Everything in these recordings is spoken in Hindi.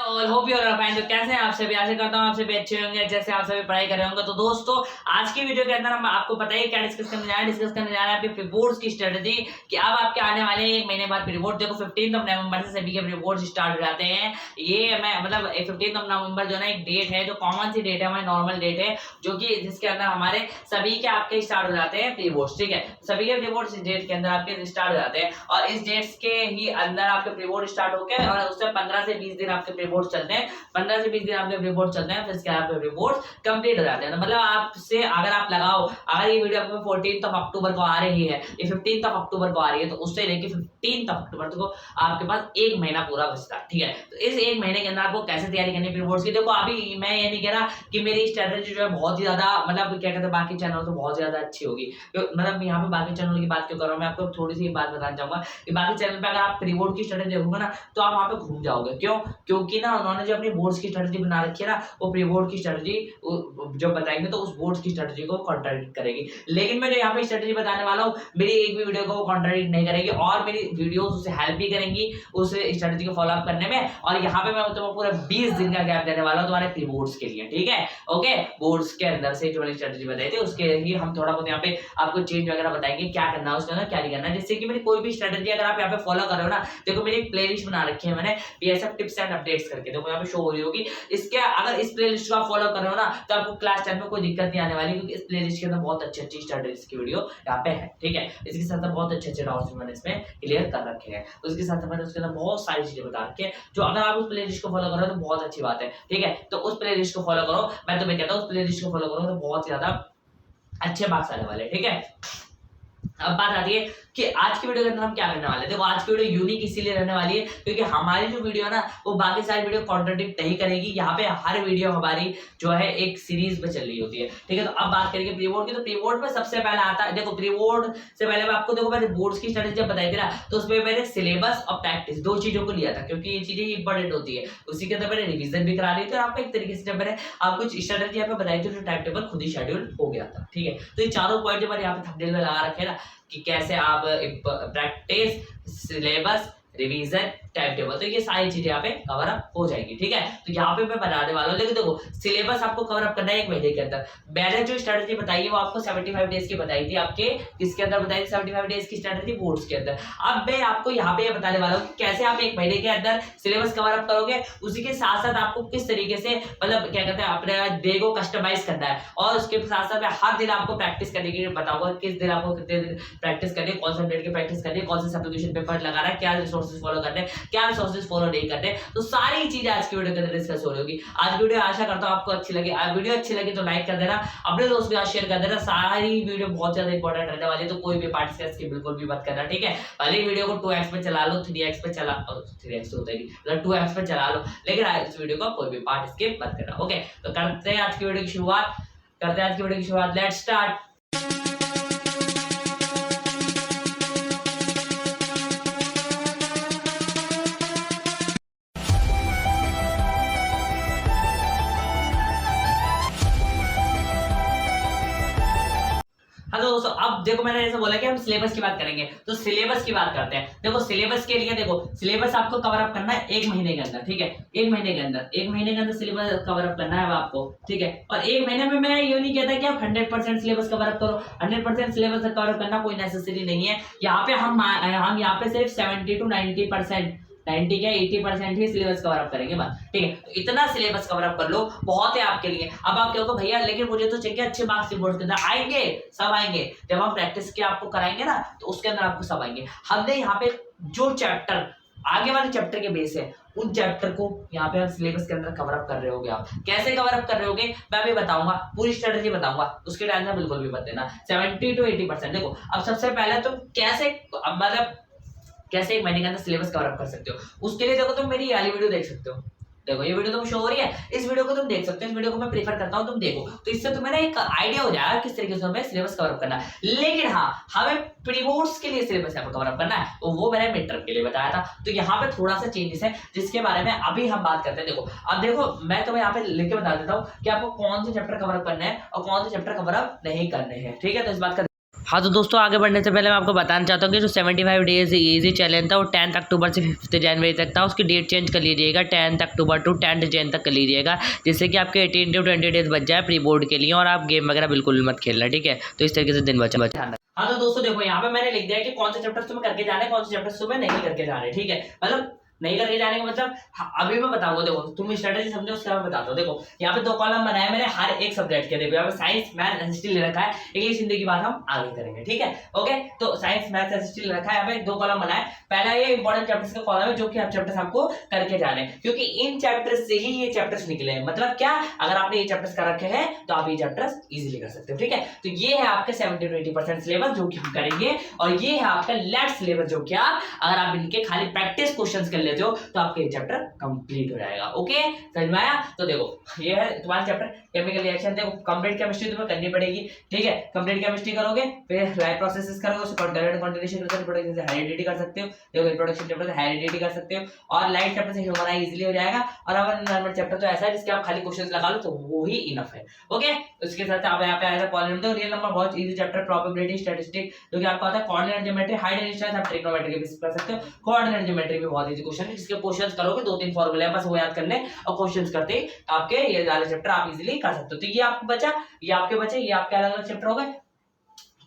All hope you are fine. तो कैसे हैं आप सभी? आशा करता हूं आप सभी अच्छे होंगे, जैसे आप सभी पढ़ाई कर रहे होंगे। तो दोस्तों आज की वीडियो के अंदर हम आपको पता है क्या डिस्कस करने जा रहे हैं आपके प्री बोर्ड्स की स्ट्रेटजी कि अब आपके आने वाले एक महीने बाद प्री बोर्ड। देखो 15 नवंबर से सभी के प्री बोर्ड स्टार्ट हो जाते हैं। ये मैं मतलब 15 नवंबर जो ना एक डेट है, जो कॉमन सी डेट है, हमारी नॉर्मल डेट है, जो कि जिसके अंदर हमारे सभी के आपके स्टार्ट हो जाते हैं प्री बोर्ड्स। ठीक है, सभी के प्री बोर्ड्स इस डेट के अंदर आपके स्टार्ट हो जाते हैं और इस डेट्स के ही अंदर आपके प्री बोर्ड स्टार्ट होकर और उससे 15 से 20 दिन आपके प्री बोर्ड चलते हैं। 15 से 20 दिन आपके प्री बोर्ड चलते हैं, फिर इसके आपके प्री बोर्ड कंप्लीट हो जाते हैं। तो मतलब आपसे अगर आप लगाओ, अगर ये वीडियो आपको 14 अक्टूबर को आ रही है, ये 15 अक्टूबर को आ रही है, तो उससे लेके 15 अक्टूबर तक आपके पास एक महीना पूरा बचता है। ठीक है, तो इस एक महीने के अंदर आपको कैसे तैयारी करनी है प्री बोर्ड्स की। देखो अभी मैं ये नहीं कह रहा कि मेरी स्ट्रेटजी जो है बहुत ही ज्यादा मतलब क्या कहते हैं बाकी चैनल से बहुत ज्यादा अच्छी होगी। मतलब यहाँ पे बाकी चैनल की बात क्यों कर रहा हूँ, मैं आपको थोड़ी सी बात बताना चाहूंगा कि बाकी चैनल पे अगर आप प्री बोर्ड की स्ट्रेटजी देखोगे ना तो आप वहां पे घूम जाओगे। क्यों? क्योंकि ना उन्होंने जो अपनी बोर्ड्स की स्ट्रेटजी बना रखी है ना, वो प्री बोर्ड की स्ट्रेटजी जो बताएंगे तो उस बोर्ड्स की स्ट्रेटजी को कॉन्ट्राडिक्ट करेगी। लेकिन मैं जो यहाँ पे स्ट्रेटजी बताने वाला हूँ, मेरी एक भी वीडियो को कॉन्ट्राडिक्ट नहीं करेगी और मेरी वीडियोस उसे हेल्प भी करेंगी उस स्ट्रेटजी को फॉलो अप करने में। और यहाँ पे मैं तुम्हें पूरा 20 दिन का गैप देने वाला हूँ तुम्हारे प्री बोर्ड्स के लिए। ठीक है, ओके, बोर्ड्स के अंदर से जो मैंने स्ट्रेटजी बताई थी उसके ही हम थोड़ा बहुत यहाँ पे आपको चेंज वगैरह बताएंगे, क्या करना है उसके अंदर, क्या नहीं करना है, जिससे कि मेरी कोई भी स्ट्रेटजी अगर आप यहाँ पे फॉलो कर रहे हो ना, देखो मेरी एक प्लेलिस्ट बना रखी है मैंने पीएसएफ टिप्स एंड अपडेट्स करके, देखो यहाँ पे शो हो रही होगी। इसके अगर इस प्लेलिस्ट को आप फॉलो कर रहे हो ना तो आपको क्लास 10 में कोई दिक्कत नहीं आने वाली, क्योंकि इस प्लेलिस्ट के अंदर बहुत अच्छी स्ट्रेटजीज की वीडियो यहाँ पे है। ठीक है, इसके साथ बहुत अच्छे डाउट्स मैंने इसमें क्लियर कर रखे हैं। उसके साथ मैंने उसके अंदर बहुत सारी चीजें बता रखी है, जो अगर आप उस प्लेलिस्ट को फॉलो कर रहे हो तो बहुत अच्छी बात है। ठीक है, तो उस प्लेलिस्ट को फॉलो करो, मैं तुम्हें कहता हूँ उस प्लेलिस्ट को फॉलो करो तो बहुत ज्यादा अच्छे मार्क्स आने वाले। ठीक है, अब बात आती है कि आज की वीडियो के अंदर हम क्या करने वाले हैं। देखो आज की वीडियो यूनिक इसीलिए रहने वाली है क्योंकि हमारी जो वीडियो ना वो बाकी सारी वीडियो कॉन्ट्राडिक्ट नहीं करेगी। यहाँ पे हर वीडियो हमारी जो है एक सीरीज में चल रही होती है। ठीक है, तो अब बात करेंगे प्री बोर्ड की। तो प्री बोर्ड में सबसे पहले आता है, देखो प्री बोर्ड से पहले मैं आपको देखो मैंने बोर्ड्स की स्ट्रेटजी जब बताई थी ना तो उसमें मैंने सिलेबस और प्रैक्टिस दो चीजों को लिया था, क्योंकि ये चीजें इंपॉर्टेंट होती है। उसी के अंदर मैंने रिविजन भी करा दी थी और आपको एक तरीके से जब मैंने आपको स्ट्रेटजी यहाँ पे बताई थी तो टाइम टेबल खुद ही शेड्यूल हो गया था। ठीक है, तो ये चारों पॉइंट जो मैंने यहाँ पे थंबनेल में लगा रखे हैं ना कि कैसे आप practice, syllabus, revision, time table, तो ये सारी चीजें यहाँ पे कवर अप हो जाएगी। ठीक है, तो यहाँ पे मैं बताने वाला हूँ। लेकिन देखो सिलेबस आपको कवर अप करना है एक महीने के अंदर। मैंने जो स्ट्रेटजी बताई है वो आपको 75 डेज की बताई थी, आपके किसके अंदर बताई थी? 75 डेज की स्ट्रेटजी बोर्ड्स के अंदर। अब मैं आपको यहाँ पे बताने वाला हूँ कैसे आप एक महीने के अंदर सिलेबस कवर अप करोगे, उसी के साथ साथ आपको किस तरीके से मतलब क्या कहते हैं अपने डे को कस्टमाइज करना है, और उसके साथ साथ मैं हर दिन आपको प्रैक्टिस करने के लिए बताऊंगा किस दिन आपको कितने दिन प्रैक्टिस करनी है, कौन सा डेट की प्रैक्टिस करनी है, कौन से एप्लीकेशन पेपर लगाना है, क्या रिसोर्सेज फॉलो करने हैं, क्या रिसोर्सेज फॉलो नहीं करते। तो सारी चीजें आज की वीडियो के अंदर डिस्कस हो रही होगी। आज वीडियो आशा करता हूं आपको अच्छी लगी। वीडियो अच्छी लगी तो लाइक कर देना, अपने दोस्तों के साथ शेयर कर देना। सारी वीडियो बहुत ज्यादा इंपॉर्टेंट रहने वाली है, तो कोई भी पार्ट इसकी बिल्कुल भी मत करना। ठीक है, पहले वीडियो को 2x पे चला लो, 3x पे चला 3x होता है मतलब 2x पे चला लो, लेकिन इस वीडियो का कोई भी पार्ट स्किप मत करना। ओके, तो करते हैं आज की वीडियो की शुरुआत। Let's start. हाँ तो दोस्तों अब देखो मैंने ऐसा बोला कि हम सिलेबस की बात करेंगे, तो सिलेबस की बात करते हैं। देखो सिलेबस के लिए देखो सिलेबस आपको कवर अप करना है एक महीने के अंदर। ठीक है, एक महीने के अंदर सिलेबस कवर अप करना है आपको। ठीक है, और एक महीने में मैं ये नहीं कहता कि आप 100% सिलेबस कवर अप करो। 100% सिलेबस कवर अप करना कोई नेसेसरी नहीं है। यहाँ पे हम यहाँ पे सिर्फ 70 to 90%, 90 क्या 80% ही सिलेबस कवर अप करेंगे बस। ठीक है, तो इतना सिलेबस कवर अप कर लो, बहुत है आपके लिए। अब आप कहोगे भैया लेकिन मुझे तो चाहिए अच्छे मार्क्स रिपोर्ट के अंदर आएंगे, सब आएंगे जब हम प्रैक्टिस के आपको कराएंगे ना तो उसके अंदर आपको सब आएंगे। हमने यहाँ पे जो चैप्टर आगे वाले चैप्टर के बेस है उन चैप्टर को यहाँ पे हम सिलेबस के अंदर कवर अप कर रहे होगे। आप कैसे कवर अप कर रहे होगे मैं भी बताऊंगा, पूरी स्ट्रेटजी बताऊंगा, उसके टाइम में बिल्कुल भी मत देना। 70 to 80%। देखो अब सबसे पहले तुम कैसे मतलब कैसे एक महीने के अंदर सिलेबस कवर अप कर सकते हो, उसके लिए देखो तुम मेरी वाली वीडियो देख सकते हो। देखो ये वीडियो तुम शो हो रही है, इस वीडियो को तुम देख सकते हो। इस वीडियो को मैं प्रेफर करता हूं तुम देखो, तो इससे तुम्हें ना एक आइडिया हो जाएगा किस तरीके से हमें सिलेबस कवर अप करना है। लेकिन हाँ हमें प्री बोर्ड्स के लिए सिलेबस कवर अप करना है, तो वो मैंने मिड टर्म के लिए बताया था। तो यहाँ पे थोड़ा सा चेंजेस है जिसके बारे में अभी हम बात करते हैं। देखो अब देखो मैं तुम्हें यहाँ पे लिख के बता देता हूँ कि आपको कौन से चैप्टर कवर अप करने हैं और कौन से चैप्टर कवर अप नहीं करने हैं। ठीक है, तो इस बात का हाँ तो दोस्तों आगे बढ़ने से पहले मैं आपको बताना चाहता हूँ कि जो 75 डेज इजी चैलेंज था वो 10 अक्टूबर से 5 जनवरी तक था। उसकी डेट चेंज कर लीजिएगा 10 अक्टूबर टू 10 जैन तक कर लीजिएगा, जिससे कि आपके 18 to 20 डेज बच जाए प्री बोर्ड के लिए और आप गेम वगैरह बिल्कुल मत खेलना, ठीक है। तो इस तरीके से दिन बचा। हाँ तो दोस्तों देखो यहाँ पे मैंने लिख दिया कि कौन से चैप्टर तुम्हें करके जाने, कौन से चैप्टर तुम्हें नहीं करके जाने, ठीक है। मतलब नहीं करके जाने का मतलब अभी मैं बताऊंगा। देखो तुम स्ट्रेटेजी समझो, उसके बाद मैं बताता हूँ। देखो यहाँ पे 2 कॉलम बनाए मैंने हर एक सब्जेक्ट के। देखो यहाँ पे साइंस मैथ हिस्ट्री ले रखा है, इंग्लिश हिंदी की बात हम आगे करेंगे, ठीक है। ओके तो साइंस मैथ हिस्ट्री ले रखा है, यहाँ पे 2 कॉलम बनाए। पहला ये इंपॉर्टेंट चैप्टर्स का कॉलम है जो कि आप चैप्टर्स आपको करके जाने, क्योंकि इन चैप्टर्स से ही ये चैप्टर्स निकले हैं। मतलब क्या, अगर आपने ये चैप्टर्स कर रखे हैं तो आप ये चैप्टर्स इजीली कर सकते हो, ठीक है। तो ये है आपके 70 to 80% सिलेबस जो कि हम करेंगे, और ये है आपका लेफ्ट सिलेबस जो कि आप अगर आप इनके खाली प्रैक्टिस क्वेश्चंस कर लेते हो तो आपके चैप्टर कंप्लीट हो जाएगा। ओके समझ में आया। तो देखो ये है तुम्हारा चैप्टर केमिकल रिएक्शन। देखो कंप्लीट केमिस्ट्री तुम्हें करनी पड़ेगी, ठीक है। कंप्लीट केमिस्ट्री करोगे, फिर लाइफ प्रोसेसेस करोगे, उसको कंटिन्यूएशन रिप्रोडक्शन से हेरिडिटी कर सकते हो। देखो रिप्रोडक्शन चैप्टर से हेरिडिटी कर सकते हो, और लाइफ चैप्टर से ह्यूमन इजीली हो जाएगा। और अब एनवायरनमेंट चैप्टर तो ऐसा है जिसके आप खाली क्वेश्चंस लगा लो तो वो ही इनफ है। ओके उसके साथ आप यहाँ पे आएगा पॉलिनोमियल। रियल नंबर बहुत इजी चैप्टर, प्रोबेबिलिटी स्टैटिस्टिक जो कि आपको आता है। Coordinate geometry, height and distance आप ट्रिग्नोमेट्री भी कर सकते हो। कोऑर्डिनेट ज्योमेट्री भी बहुत इजी क्वेश्चन है, जिसके क्वेश्चंस करोगे 2-3 फॉर्मूले है बस वो याद करने, और क्वेश्चंस करते ही आपके ये वाले चैप्टर आप इजीली कर सकते हो। तो ये आपको बचा, ये आपके बचे, ये आपके अलग अलग चैप्टर हो गए।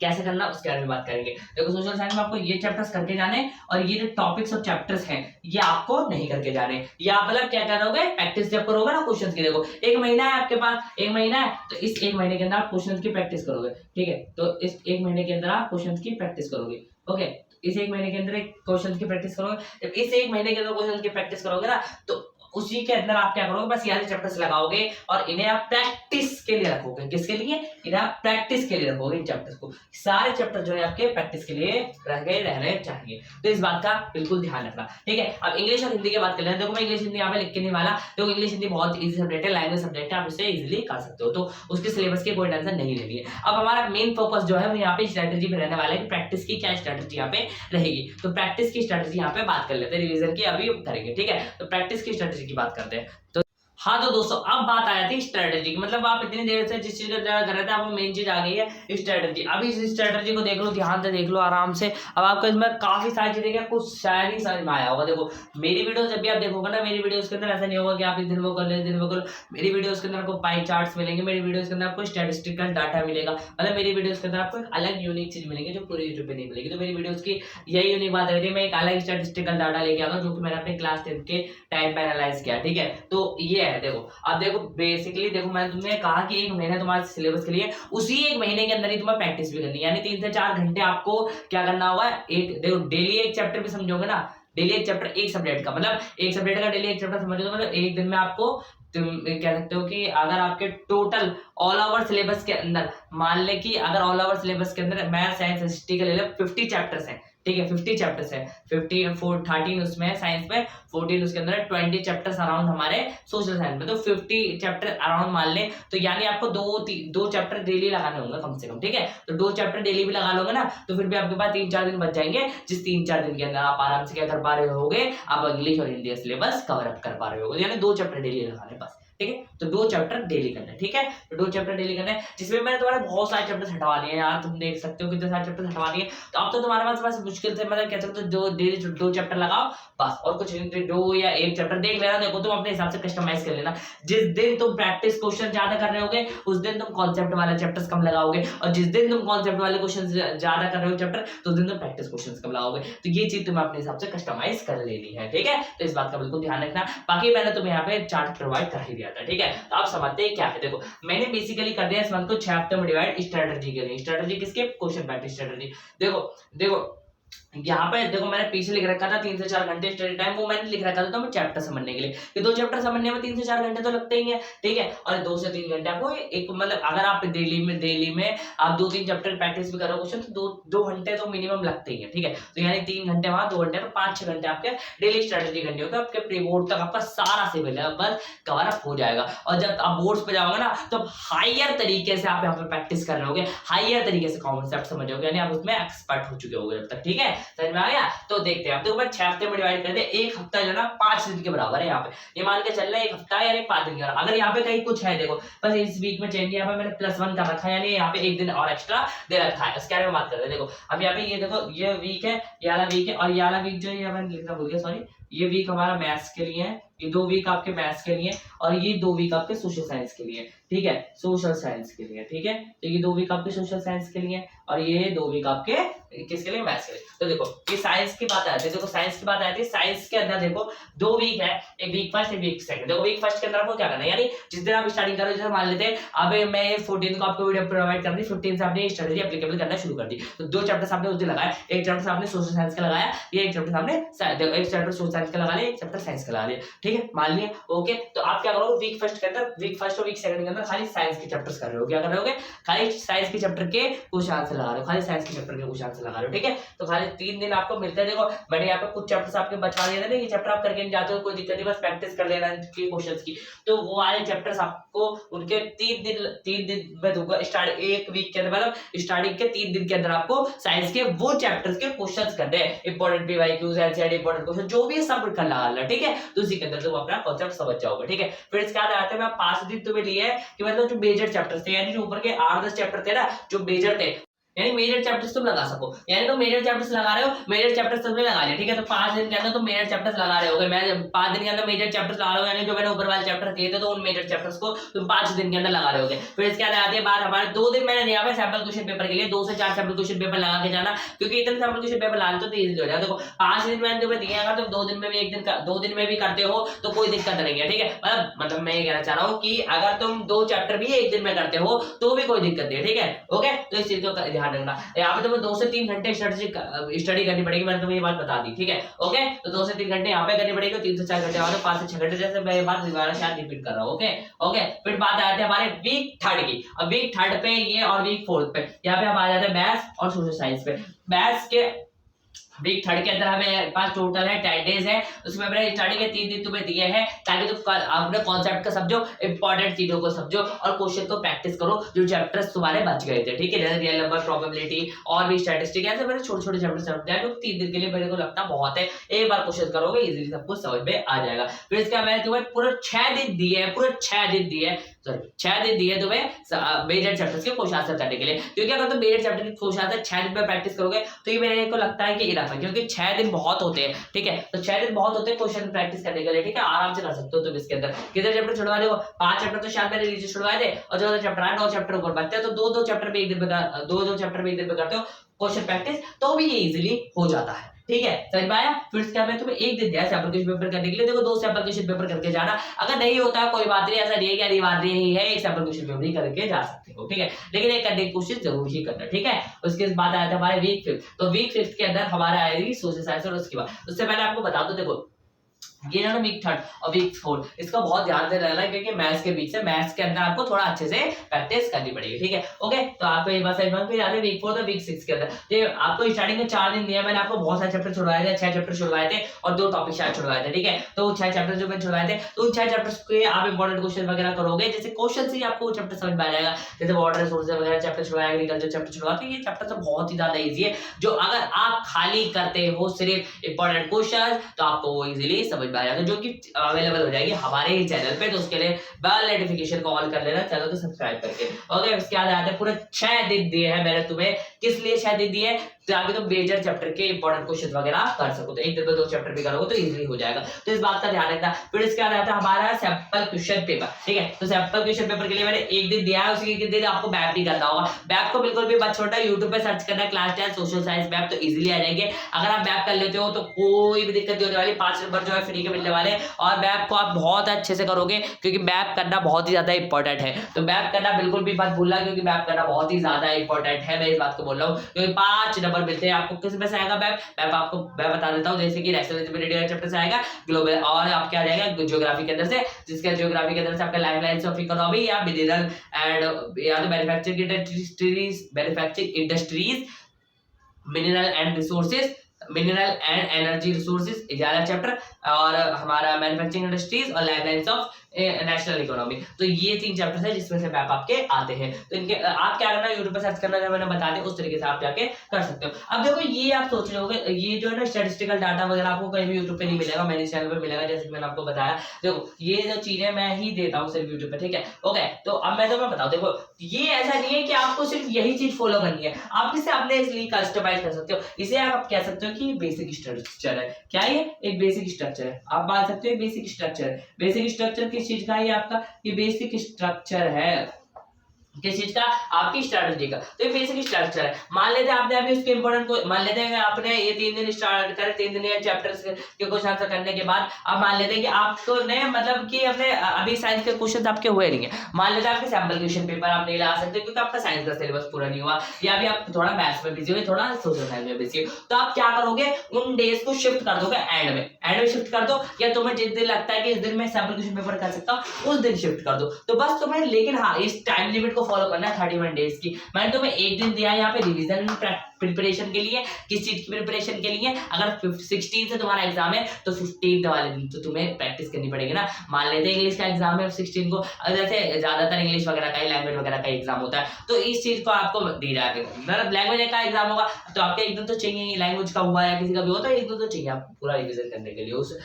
कैसे करना उसके बारे में बात करेंगे। देखो सोशल साइंस में आपको ये चैप्टर्स करके जाने, और ये जो टॉपिक्स और चैप्टर्स हैं ये आपको नहीं करके जाने। ये आप मतलब क्या करोगे, प्रैक्टिस जब करोगे ना क्वेश्चंस की। देखो 1 महीना है आपके पास, 1 महीना है तो इस 1 महीने के अंदर आप क्वेश्चंस की प्रैक्टिस करोगे, ठीक है। तो इस 1 महीने के अंदर आप क्वेश्चंस की प्रैक्टिस करोगे। ओके इस 1 महीने के अंदर एक क्वेश्चंस की प्रैक्टिस करोगे। जब इस 1 महीने के अंदर क्वेश्चंस की प्रैक्टिस करोगे ना, तो उसी के अंदर आप क्या करोगे, बस ये चैप्टर्स लगाओगे और इन्हें आप प्रैक्टिस के लिए रखोगे। किसके लिए, इन्हें आप प्रैक्टिस के लिए रखोगे। इन चैप्टर्स को सारे चैप्टर जो है आपके प्रैक्टिस के लिए रहने चाहिए। तो इस बात का बिल्कुल ध्यान रखना, ठीक है। अब इंग्लिश और हिंदी की बात कर लेते हैं। देखो मैं इंग्लिश हिंदी यहाँ पे लिख के नहीं वाला, तो इंग्लिश हिंदी बहुत ईजी सब्जेक्ट है, लैंग्वेज सब्जेक्ट है, आप इसे इजीली कर सकते हो। तो उसके सिलेबस की कोई टेंशन नहीं लेनी है। अब हमारा मेन फोकस जो है वो यहाँ पे स्ट्रेटेजी में रहने वाला है कि प्रैक्टिस की क्या स्ट्रेटेजी यहाँ पे रहेगी। तो प्रैक्टिस की स्ट्रेटेजी यहाँ पे बात कर लेते हैं, रिवीजन की अभी करेंगे, ठीक है। तो प्रैक्टिस की स्ट्रेटेजी की बात करते हैं। तो हाँ तो दोस्तों अब बात आ जाती है स्ट्रेटेजी की। मतलब आप इतनी देर से जिस चीज का इंतजार कर रहे थे, आपको मेन चीज आ गई है स्ट्रेटेजी। अभी इस स्ट्रेटेजी को देख लो, ध्यान से देख लो आराम से। अब आपको इसमें काफी सारी चीजें क्या कुछ शायद ही समझ में आया होगा। देखो मेरी वीडियो जब भी आप देखोगे ना, मेरी वीडियोस के अंदर ऐसा नहीं होगा कि आप इस दिन वो कर ले, दिन वो कर। मेरी वीडियोस के अंदर आपको पाई चार्ट्स मिलेंगे, मेरी वीडियोस के अंदर आपको स्टैटिस्टिकल डाटा मिलेगा। मतलब मेरी वीडियोस के अंदर आपको एक अलग यूनिक चीज मिलेगी जो पूरी यूट्यूब पे नहीं मिलेगी। तो मेरी वीडियोस की यही यूनिक बात रहती है, मैं एक अलग स्टैटिस्टिकल डाटा लेके आता हूँ जो कि मैंने अपने क्लास 10 के टाइम पे एनालाइज किया, ठीक है। तो ये है देखो, अब देखो बेसिकली देखो मैंने तुम्हें कहा कि 1 महीना तुम्हारे सिलेबस के लिए, उसी 1 महीने के अंदर ही तुम्हें प्रैक्टिस भी करनी है। यानी 3 से 4 घंटे आपको क्या करना होगा, एक देखो डेली एक चैप्टर भी समझोगे ना, डेली एक चैप्टर एक सब्जेक्ट का, मतलब एक सब्जेक्ट का डेली एक चैप्टर समझो तो मतलब एक दिन में आपको तुम कह सकते हो कि अगर आपके टोटल ऑल ओवर सिलेबस के अंदर मान ले कि अगर ऑल ओवर सिलेबस के अंदर मैथ साइंस हिस्ट्री के ले 50 चैप्टर्स हैं, ठीक है। 50 चैप्टर्स है, 13 उसमें है साइंस में, 14 उसके अंदर 20 चैप्टर्स अराउंड हमारे सोशल साइंस में। तो 50 चैप्टर अराउंड मान ले, तो यानी आपको 2 चैप्टर डेली लगाने होंगे कम से कम, ठीक है। तो 2 चैप्टर डेली भी लगा लोगे ना, तो फिर भी आपके पास 3-4 दिन बच जाएंगे, जिस 3-4 दिन के अंदर आप आराम से क्या कर पा रहे होगे, आप इंग्लिश और हिंदी सिलेबस कवर अप कर पा रहे होगे। यानी 2 चैप्टर डेली लगाने बस, ठीक है। तो 2 चैप्टर डेली करना है, ठीक है। तो 2 चैप्टर डेली करना है, जिसमें मैंने तुम्हारे बहुत सारे चैप्टर्स हटवा दिए यार, तुम देख सकते हो कितने सारे चैप्टर्स हटवा दिए। तो अब तो तुम्हारे पास बस मुश्किल से मतलब कह सकते हो जो डेली 2 चैप्टर लगाओ बस, और कुछ 2 या 1 चैप्टर देख लेना। देखो तुम अपने हिसाब से कस्टमाइज कर लेना। जिस दिन तुम प्रैक्टिस क्वेश्चन ज्यादा कर रहे होगे उस दिन तुम कॉन्सेप्ट वाले चैप्टर्स कम लगाओगे, और जिस दिन तुम कॉन्सेप्ट वाले क्वेश्चन ज्यादा कर रहे हो चैप्टर, तो उस दिन तुम प्रैक्टिस क्वेश्चन कम लगाओगे। तो ये चीज तुम्हें अपने हिसाब से कस्टमाइज कर लेनी है, ठीक है। तो इस बात का बिल्कुल ध्यान रखना। बाकी मैंने तुम्हें यहाँ पे चार्ट प्रोवाइड कर ही दिया था, ठीक है। तो आप समझते हैं क्या है। देखो मैंने बेसिकली कर दिया इस मंथ को 6 हफ्ते में डिवाइड स्ट्रेटजी के लिए। स्ट्रेटजी किसके, क्वेश्चन प्रैक्टिस स्ट्रेटजी। देखो यहाँ पे देखो मैंने पीछे लिख रखा था 3 से 4 घंटे स्टडी टाइम, वो मैंने लिख रखा था तो मैं चैप्टर समझने के लिए, कि 2 चैप्टर समझने में 3 से 4 घंटे तो लगते ही है, ठीक है। और 2 से 3 घंटे आपको एक मतलब अगर आप डेली में आप 2-3 चैप्टर प्रैक्टिस भी करो क्वेश्चन, तो 2 घंटे तो मिनिमम लगते ही है, ठीक है। तो यानी 3 घंटे वहां, 2 घंटे, तो 5-6 घंटे आपके डेली स्ट्रेटेजी करनी होगी। आपके प्री बोर्ड तक आपका सारा सिलेबस कवर अप हो जाएगा। और जब आप बोर्ड्स पे जाओगे ना, तो हायर तरीके से आप यहाँ पे प्रैक्टिस कर रहे होगे, हायर तरीके से कॉन्सेप्ट समझोगे, यानी आप उसमें एक्सपर्ट हो चुके होगे जब तक, ठीक है। ठीक है, समझ में आ गया। तो देखते हैं अब, देखो 6 हफ्ते में डिवाइड कर दे, एक हफ्ता जो ना 5 दिन के बराबर है। यहाँ पे ये मान के चल रहा है एक हफ्ता यानी 5 दिन के बराबर। अगर यहाँ पे कहीं कुछ है, देखो बस इस वीक में चेंज, यहाँ पे मैंने +1 कर रखा है, यानी यहाँ पे एक दिन और एक्स्ट्रा दे रखा है। इसके बारे में बात कर रहे हैं। देखो अब यहाँ पे ये देखो, ये वीक है, ये वाला वीक है, और ये वाला वीक जो है मैंने लिखना भूल गया, सॉरी। ये वीक हमारा मैथ्स के लिए है, ये 2 वीक आपके मैथ्स के लिए, और ये 2 वीक आपके सोशल साइंस के लिए, ठीक है, सोशल साइंस के लिए, ठीक है। तो ये 2 वीक आपके सोशल साइंस के लिए, और ये 2 वीक आपके किसके लिए, मैथ्स के लिए। तो देखो ये साइंस की बात आती है, देखो साइंस की बात आती है, साइंस के अंदर देखो 2 वीक है, एक वीक फर्स्ट, एक वीक सेकंड। देखो वीक फर्स्ट के अंदर आपको क्या करना है, यानी जिस दिन आप स्टार्टिंग करो, जैसे मान लेते हैं अब मैं 14 को आपको वीडियो प्रोवाइड कर दी, 15 से आपने स्ट्रेटजी एप्लीकेबल करना शुरू कर दी। तो 2 चैप्टर्स आपने उस दिन लगाए, एक चैप्टर आपने सोशल साइंस का लगाया, ये एक चैप्टर आपने एक चैप्टर सोशल साइंस का लगा लिया, एक चैप्टर साइंस का लगा लिया, ठीक है, मान लिया, ओके। तो आप क्या करोगे, वीक फर्स्ट के अंदर, वीक फर्स्ट और वीक सेकंड के अंदर खाली साइंस के चैप्टर्स कर रहे हो, क्या कर रहे होगे, खाली साइंस के चैप्टर के क्वेश्चन आंसर लगा रहे हो, खाली साइंस के चैप्टर के क्वेश्चन आंसर लगा रहे हो, ठीक है। तो खाली 3 दिन आपको मिलते हैं। देखो मैंने यहाँ पे कुछ चैप्टर्स आपके बचा दिए थे ना, ये चैप्टर आप करके नहीं जाते हो कोई दिक्कत नहीं, बस प्रैक्टिस कर लेना क्वेश्चंस की। तो वो वाले चैप्टर्स आपको उनके 3 दिन में दूंगा, स्टार्ट एक वीक के अंदर, मतलब स्टार्टिंग के 3 दिन के अंदर आपको साइंस के वो चैप्टर्स के क्वेश्चंस करने हैं, important PYQs, NCERT important question जो भी है सब कर लगा, ठीक है। तो उसी के अंदर तुम अपना कॉन्सेप्ट समझ जाओगे, ठीक है। फिर इसके बाद आते हैं, मैं 5 दिन तुम्हें लिए है कि मतलब जो मेजर चैप्टर्स थे, यानी जो ऊपर के 8-10 चैप्टर थे ना जो मेजर थे, यानी मेजर चैप्टर्स तुम लगा सको, यानी तो मेजर चैप्टर्स लगा रहे हो, मेजर चैप्टर्स तुमने लगा लिया, ठीक है। तो 5 दिन के अंदर तुम मेजर चैप्टर्स लगा रहे होगे, मैं 5 दिन के अंदर मेजर चैप्टर्स लगा रहे हो, यानी जो मैंने ऊपर वाले चैप्टर किए थे तो उन मेजर चैप्टर्स को तुम 5 दिन के अंदर लगा रहे होगे। फिर इसके बाद आते हैं बात हमारे 2 दिन मैंने दिया है सैंपल क्वेश्चन पेपर के लिए, 2 से 4 सैंपल क्वेश्चन पेपर लगा के जाना, क्योंकि इतने सैंपल क्वेश्चन पेपर लाते तो इजीली हो जाएगा। देखो 5 दिन मैंने तुम्हें दिया, अगर तुम 2 दिन में भी 2 दिन में भी करते हो तो कोई दिक्कत नहीं है, ठीक है। मतलब मैं ये कहना चाह रहा हूँ कि अगर तुम 2 चैप्टर भी 1 दिन में करते हो तो भी कोई दिक्कत नहीं है, ठीक है, ओके। तो इस चीज का ध्यान रखना, यहाँ पे तुम्हें 2 से 3 घंटे स्टडी करनी पड़ेगी, मैंने तुम्हें ये बात बता दी, ठीक है, ओके। तो 2 से 3 घंटे यहाँ पे करनी पड़ेगी, 3 से 4 घंटे, 5 से 6 घंटे, जैसे मैं ये बात दोबारा शायद रिपीट कर रहा हूँ, ओके ओके। फिर बात आती है हमारे वीक 3 की। अब वीक 3 पे ये और वीक 4 पे, यहाँ पे हम आ जाते हैं मैथ्स और सोशल साइंस पे। मैथ्स के वीक 3 के अंदर हमें पास टोटल है 10 डेज है, उसमें मैंने स्टार्टिंग के 3 दिन तुम्हें दिए हैं ताकि तुम अपने कॉन्सेप्ट का समझो, इंपॉर्टेंट चीजों को समझो और क्वेश्चन को प्रैक्टिस करो जो चैप्टर्स तुम्हारे बच गए थे, ठीक है, जैसे रियल नंबर, प्रोबेबिलिटी और भी स्टैटिस्टिक्स, ऐसे मैंने छोटे-छोटे चैप्टर्स समझाए जो 3 दिन के लिए मेरे को लगता बहुत है, एक बार क्वेश्चन करोगे इजीली सब कुछ समझ में आ जाएगा। फिर इसका मैंने तुम्हें पूरे 6 दिन दिए हैं, पूरे 6 दिन दिए, सॉरी 6 दिन दिए तुम्हें मेजर चैप्टर्स के क्वेश्चन आंसर करने के लिए, क्योंकि अगर तुम मेजर चैप्टर के क्वेश्चन आंसर 6 दिन में प्रैक्टिस करोगे तो ये मेरे को लगता है कि इनफ है, क्योंकि 6 दिन बहुत होते हैं, ठीक है। तो 6 दिन बहुत होते हैं क्वेश्चन प्रैक्टिस करने के लिए, ठीक है, आराम से कर सकते हो तुम इसके अंदर। कितने चैप्टर छुड़वा दो, 5 चैप्टर तो शायद मैंने नीचे छुड़वाए थे, और जो चैप्टर है 9 चैप्टर ऊपर बचते हैं, तो 2-2 चैप्टर में एक दिन में 2-2 चैप्टर में एक दिन में करते हो क्वेश्चन प्रैक्टिस, तो भी ये इजीली हो जाता है, ठीक है, समझ में आया। फिर इसके बाद तुम्हें एक दिन दिया सैंपल क्वेश्चन पेपर करने के लिए, देखो 2 सैंपल क्वेश्चन पेपर करके जाना, अगर नहीं होता कोई बात नहीं, ऐसा नहीं है कि अनिवार्य नहीं है, एक सैंपल क्वेश्चन पेपर ही करके जा सकते हो, ठीक है, लेकिन एक करने की कोशिश जरूर ही करना, ठीक है। उसके बाद आया था हमारे वीक 5, तो वीक 5 के अंदर हमारा आएगी सोशल साइंस, और उसके बाद उससे पहले आपको बता दो, देखो ये ना वीक 3 और वीक 4 इसका बहुत ध्यान से रहना है, क्योंकि मैथ्स के बीच से मैथ्स के अंदर आपको थोड़ा अच्छे से प्रैक्टिस करनी पड़ेगी, ठीक है, ओके। तो आपको ये बात समझ में। फिर आते हैं वीक 4 और वीक 6 के अंदर, ये आपको स्टार्टिंग में 4 दिन दिया, मैंने आपको बहुत सारे चैप्टर छुड़वाए थे, 6 चैप्टर छुड़वाए थे और 2 टॉपिक शायद छुड़वाए थे, ठीक है। तो 6 चैप्टर जो मैंने छुड़वाए थे, तो उन 6 चैप्टर्स के आप इंपॉर्टेंट क्वेश्चन वगैरह करोगे, जैसे क्वेश्चन से ही आपको चैप्टर समझ में आ जाएगा, जैसे वाटर रिसोर्सेज वगैरह चैप्टर छुड़वाया, एग्रीकल्चर चैप्टर छुड़वाते, ये चैप्टर तो बहुत ही ज्यादा इजी है, जो अगर आप खाली करते हो सिर्फ इंपॉर्टेंट क्वेश्चन तो आपको वो इजीली समझ में आ जाएगा, जो कि अवेलेबल हो जाएगी हमारे ही चैनल पे। तो उसके लिए बेल नोटिफिकेशन को ऑन कर लेना, चैनल को सब्सक्राइब करके, ओके। इसके बाद आते हैं पूरे 6 दिन दिए हैं मैंने तुम्हें, किस लिए 6 दिन दिए, ताकि तुम मेजर चैप्टर के इंपॉर्टेंट क्वेश्चन वगैरह कर सको, तो एक दिन में 2 चैप्टर भी करोगे तो इजीली हो जाएगा, तो इस बात का ध्यान रखना। फिर इसके बाद आता है हमारा सैंपल क्वेश्चन पेपर, ठीक है। तो सैंपल क्वेश्चन पेपर के लिए मैंने एक दिन दिया है, उसी के दिन आपको मैप भी करना होगा, मैप को बिल्कुल भी मत छोड़ना, यूट्यूब पे सर्च करना क्लास 10 सोशल साइंस मैप, तो इजीली आ जाएंगे। अगर आप मैप कर लेते हो तो कोई भी दिक्कत नहीं होने वाली, 5 नंबर जो है फ्री के मिलने वाले, और मैप को आप बहुत अच्छे से करोगे, क्योंकि मैप करना बहुत ही ज्यादा इंपॉर्टेंट है, तो मैप करना बिल्कुल भी मत भूलना, क्योंकि मैप करना बहुत ही ज्यादा इंपॉर्टेंट है, मैं इस बात को बोल रहा हूँ, क्योंकि 5 नंबर मिलते हैं आपको। किस में से आएगा मैप आपको मैं बता देता हूँ, जैसे कि नेशनल एलिजिबिलिटी चैप्टर से आएगा, ग्लोबल, और आप क्या आ जाएगा ज्योग्राफी के अंदर से, जिसके ज्योग्राफी के अंदर से आपका लाइफलाइंस ऑफ इकोनॉमी या मिनरल एंड या तो manufacturing industries, mineral and resources, mineral and energy resources 11 chapter, और हमारा मैन्युफैक्चरिंग इंडस्ट्रीज और लाइफलाइंस ऑफ नेशनल इकोनॉमी। तो ये 3 चैप्टर्स है जिसमें से मैप आपके आते हैं। तो इनके आप क्या करना है, यूट्यूब पर सर्च करना, मैंने बता दिया, उस तरीके से आप जाके कर सकते हो। अब देखो ये आप सोच रहे होगे ये जो है ना स्टैटिस्टिकल डाटा वगैरह आपको कहीं भी यूट्यूब पे नहीं मिलेगा, मेरे चैनल पे मिलेगा, जैसे कि मैंने आपको बताया। देखो ये जो चीजें मैं ही देता हूँ सिर्फ यूट्यूब पे, ठीक है, ओके। तो अब मैं तुम्हें बताऊँ, देखो ये ऐसा नहीं है कि आपको सिर्फ यही चीज फॉलो करनी है, आप इसे अपने इसलिए कस्टमाइज कर सकते हो। इसे आप कह सकते हो कि बेसिक स्ट्रक्चर है। क्या ये एक बेसिक स्ट्रक्चर है, आप मान सकते हो बेसिक स्ट्रक्चर है। बेसिक स्ट्रक्चर किस चीज का है, ये आपका ये बेसिक स्ट्रक्चर है, किस चीज का, आपकी स्ट्रैटेजी का। तो ये बेसिक स्ट्रक्चर है। मान लेते हैं आपने अभी उसके इंपोर्टेंट को, मान लेते हैं आपने ये 3 दिन स्टार्ट करे, 3 दिन या चैप्टर्स के क्वेश्चन आंसर करने के बाद अब मान लेते हैं कि आपको ने मतलब कि अपने अभी साइंस के क्वेश्चन आपके हुए नहीं है, मान लेते हैं आपके सैंपल क्वेश्चन पेपर आप नहीं ला सकते क्योंकि आपका साइंस का सिलेबस पूरा नहीं हुआ, या अभी आप थोड़ा मैथ्स में बिजी हो, थोड़ा सोशल साइंस में बिजी हो, तो आप क्या करोगे, उन डेज को शिफ्ट कर दोगे एंड में शिफ्ट कर दो, या तुम्हें जिस दिन लगता है कि इस दिन में सैंपल क्वेश्चन पेपर कर सकता हूं उस दिन शिफ्ट कर दो। तो बस तुम्हें, लेकिन हाँ इस टाइम लिमिट को फॉलो करना है 31 डेज की। मैंने तुम्हें एक दिन दिया है यहाँ पे रिवीजन प्रिपरेशन के लिए, किस चीज की प्रिपरेशन के लिए, अगर 16 से तुम्हारा एग्जाम है तो 15 वाले दिन तो तुम्हें प्रैक्टिस करनी पड़ेगी ना। मान लेते हैं इंग्लिश का एग्जाम है 16 को, जैसे ज्यादातर इंग्लिश वगैरह का, लैंग्वेज वगैरह का एग्जाम होता है, तो इस चीज को आपको दी जाएगी। मतलब लैंग्वेज का एग्जाम होगा तो आपके एक दिन तो चाहिए, लैंग्वेज का हुआ या किसी का भी होता है एक दिन तो चाहिए आपको पूरा रिविजन करने के लिए उस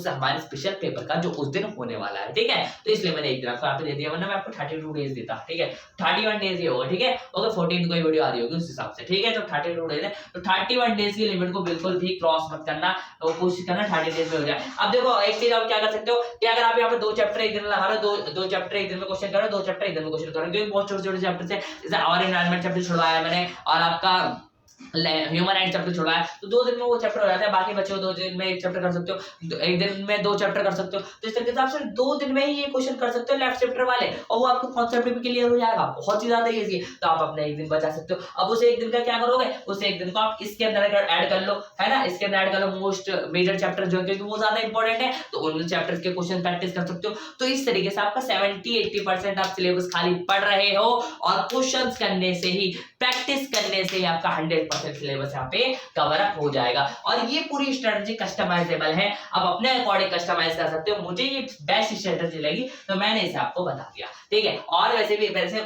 हमारे स्पेशल पेपर का जो उस दिन होने वाला है, ठीक है। तो इसलिए मैंने एक दिन आपको यहाँ पे दे दिया, वरना मैं आपको 32 डेज देता, ठीक है, 31 डेज ही होगा, ठीक है, ओके। 14 को वीडियो आ रही होगी उस हिसाब से, ठीक है। तो 32 डेज है, तो 31 डेज की लिमिट को बिल्कुल भी क्रॉस मत करना, तो कोशिश करना 30 डेज में हो जाए। अब देखो एक चीज आप क्या कर सकते हो कि अगर आप यहाँ पे 2 चैप्टर एक दिन लगा रहे हो, 2 चैप्टर एक दिन में क्वेश्चन करो, 2 चैप्टर एक दिन में क्वेश्चन करो, क्योंकि बहुत छोटे छोटे चैप्टर है, जैसे और एनवायरमेंट चैप्टर छुड़वाया मैंने, और आपका ह्यूमन राइट चैप्टर छोड़ा है, तो 2 दिन में वो चैप्टर हो जाता है। बाकी बच्चे 2 दिन में 1 चैप्टर कर सकते हो, एक दिन में 2 चैप्टर कर सकते हो। तो इस तरीके से आप सिर्फ 2 दिन में ही ये क्वेश्चन कर सकते हो लेफ्ट चैप्टर वाले, और वो आपको कॉन्सेप्ट भी क्लियर हो जाएगा, बहुत ही ज्यादा इजी है। तो आप अपने एक दिन बचा सकते हो। अब उसे एक दिन का क्या करोगे, उसे एक दिन को आप इसके अंदर ऐड कर लो, है ना, इसके अंदर ऐड कर लो मोस्ट मेजर चैप्टर जो है, क्योंकि वो ज्यादा इंपॉर्टेंट है, तो उन चैप्टर्स के क्वेश्चन प्रैक्टिस कर सकते हो। तो इस तरीके से आपका 70-80% आप सिलेबस खाली पढ़ रहे हो, और क्वेश्चंस करने से ही, प्रैक्टिस करने से ही आपका 100% सिलेबस यहाँ पे कवर अप हो जाएगा। और ये पूरी स्ट्रेटजी कस्टमाइजेबल है, आप अपने अकॉर्डिंग कस्टमाइज कर सकते हो। मुझे ये बेस्ट स्ट्रेटजी लगी तो मैंने इसे आपको बता दिया, ठीक है। और वैसे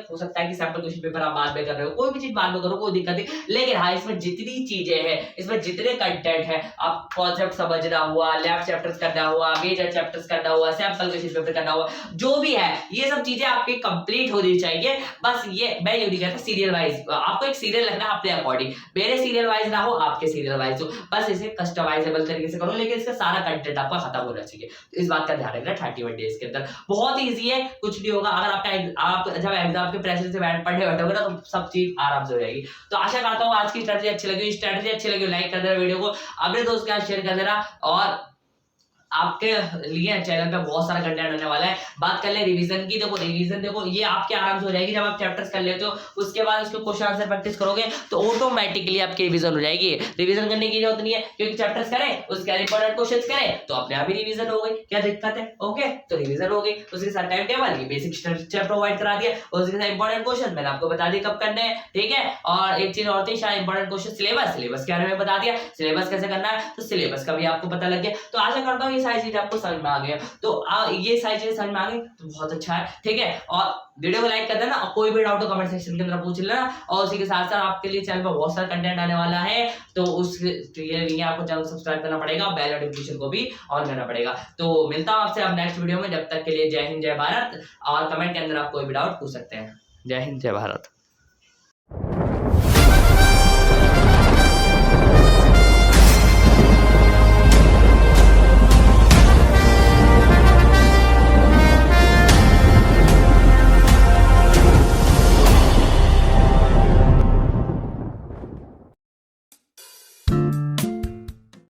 हो सकता है कि सैंपल क्वेश्चन पेपर आप बाद में कर रहे हो, कोई भी चीज बाद में करो, कोई दिक्कत नहीं, लेकिन हाँ इसमें जितनी चीजें हैं, इसमें जितने कंटेंट है, आप कॉन्सेप्ट समझना हुआ, लैब चैप्टर्स करना हुआ, मेजर चैप्टर्स करना हुआ, सैंपल क्वेश्चन पेपर करना हुआ, जो भी है ये सब चीजें आपकी कंप्लीट होनी चाहिए। बस ये मैं ये नहीं कहता सीरियल वाइज, आपको एक सीरियल रखना अपने अकॉर्डिंग, मेरे सीरियल वाइज ना हो, आपके सीरियल वाइज हो, बस इसे कस्टमाइजेबल तरीके से करो, लेकिन इसका सारा कंटेंट आपका खत्म होना चाहिए। तो इस बात का ध्यान रखना। 31 डेज के अंदर बहुत इजी है, कुछ नहीं होगा। अगर आप जब एग्जाम के प्रेशर से पढ़ने बैठोगे ना तो सब चीज आराम से हो जाएगी। तो आशा करता हूँ आज की स्ट्रेटजी अच्छी लगी, स्ट्रेटजी अच्छी लगी लाइक कर देना, वीडियो को अपने दोस्त के साथ शेयर कर देना, और आपके लिए चैनल पे बहुत सारा कंटेंट आने वाला है। बात कर ले रिवीजन की, देखो रिवीजन देखो ये आपके आराम से हो जाएगी जब आप चैप्टर्स कर लेते हो, उसके बाद उसके क्वेश्चन आंसर प्रैक्टिस करोगे तो ऑटोमेटिकली आपकी रिवीजन हो जाएगी। रिवीजन करने की जरूरत नहीं है, क्योंकि चैप्टर्स करें उसके बाद इंपॉर्टेंट क्वेश्चंस करें तो अपने आप ही रिवीजन हो गई, क्या दिक्कत है, ओके। तो रिवीजन हो गई, उसके साथ टाइम टेबल, ये बेसिक स्ट्रक्चर प्रोवाइड करा दिया, उसके साथ इंपॉर्टेंट क्वेश्चन मैंने आपको बता दिया कब करने हैं, ठीक है। और एक चीज और थी शायद इंपॉर्टेंट क्वेश्चन सिलेबस के बारे में बता दिया, सिलेबस कैसे करना है, तो सिलेबस का भी आपको पता लग गया। तो आशा करता हूँ ये सारी चीज आपको समझ में आ गया। तो ये सारी चीजें समझ में आ गई तो बहुत अच्छा है, ठीक है। और वीडियो को लाइक कर देना, और कोई भी डाउट हो कमेंट सेक्शन के अंदर पूछ लेना, और उसी के साथ साथ आपके लिए चैनल पर बहुत सारा कंटेंट आने वाला है, तो उसके लिए आपको चैनल सब्सक्राइब करना पड़ेगा, बेल नोटिफिकेशन को भी ऑन करना पड़ेगा। तो मिलता हूं आपसे अब नेक्स्ट वीडियो में, जब तक के लिए जय हिंद जय भारत, और कमेंट के अंदर आप कोई भी डाउट पूछ सकते हैं। जय हिंद जय भारत।